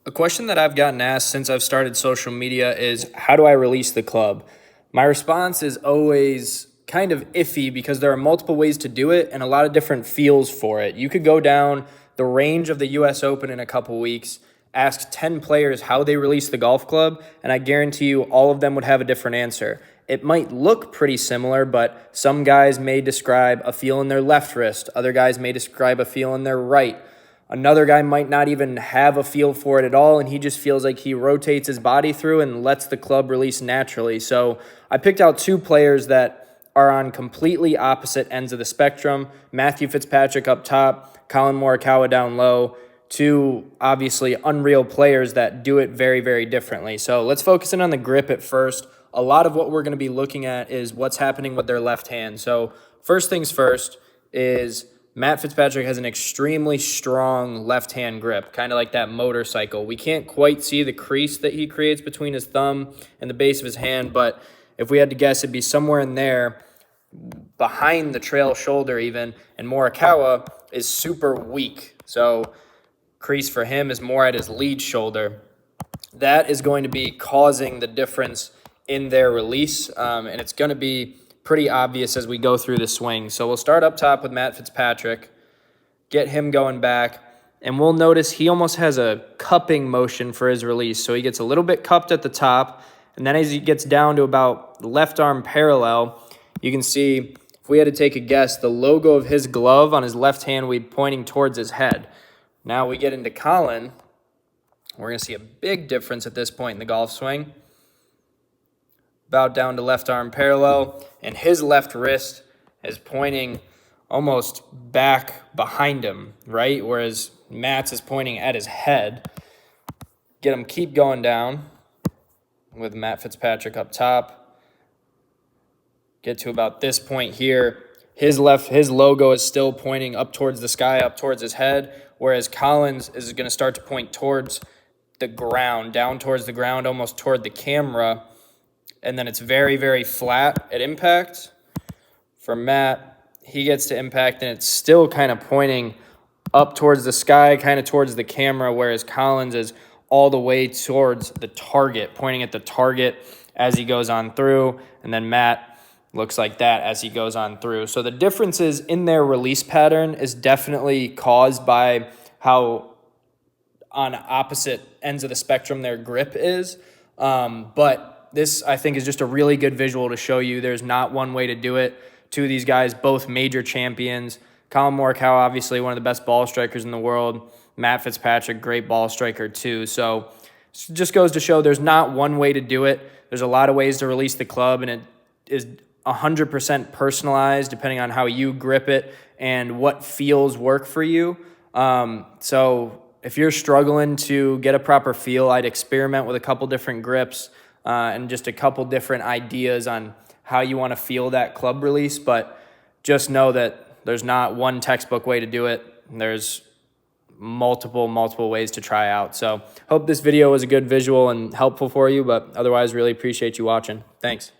A question that I've gotten asked since I've started social media is, how do I release the club? My response is always kind of iffy because there are multiple ways to do it and a lot of different feels for it. You could go down the range of the US Open in a couple weeks, ask 10 players how they release the golf club, and I guarantee you all of them would have a different answer. It might look pretty similar, but some guys may describe a feel in their left wrist. Other guys may describe a feel in their right. Another guy might not even have a feel for it at all, and he just feels like he rotates his body through and lets the club release naturally. So I picked out two players that are on completely opposite ends of the spectrum. Matthew Fitzpatrick up top, Collin Morikawa down low. Two obviously unreal players that do it very, very differently. So let's focus in on the grip at first. A lot of what we're going to be looking at is what's happening with their left hand. So first things first is Matt Fitzpatrick has an extremely strong left-hand grip, kind of like that motorcycle. We can't quite see the crease that he creates between his thumb and the base of his hand, but if we had to guess, it'd be somewhere in there behind the trail shoulder even, and Morikawa is super weak. So crease for him is more at his lead shoulder. That is going to be causing the difference in their release, and it's going to be pretty obvious as we go through the swing. So we'll start up top with Matt Fitzpatrick, get him going back, and we'll notice he almost has a cupping motion for his release. So he gets a little bit cupped at the top, and then as he gets down to about the left arm parallel, you can see, if we had to take a guess, the logo of his glove on his left hand would be pointing towards his head. Now we get into Collin. We're going to see a big difference at this point in the golf swing. About down to left arm parallel, and his left wrist is pointing almost back behind him, right? Whereas Matt's is pointing at his head. Get him keep going down with Matt Fitzpatrick up top. Get to about this point here. His logo is still pointing up towards the sky, up towards his head, whereas Collins is going to start to point towards the ground, down towards the ground, almost toward the camera. And then it's very, very flat at impact. For Matt, he gets to impact, and it's still kind of pointing up towards the sky, kind of towards the camera, whereas Collins is all the way towards the target, pointing at the target as he goes on through. And then Matt looks like that as he goes on through. So the differences in their release pattern is definitely caused by how on opposite ends of the spectrum their grip is. But this, I think, is just a really good visual to show you there's not one way to do it. Two of these guys, both major champions. Collin Morikawa, obviously one of the best ball strikers in the world. Matt Fitzpatrick, great ball striker too. So it just goes to show there's not one way to do it. There's a lot of ways to release the club, and it is 100% personalized depending on how you grip it and what feels work for you. So if you're struggling to get a proper feel, I'd experiment with a couple different grips and just a couple different ideas on how you want to feel that club release. But just know that there's not one textbook way to do it. There's multiple ways to try out. So hope this video was a good visual and helpful for you, but otherwise really appreciate you watching. Thanks.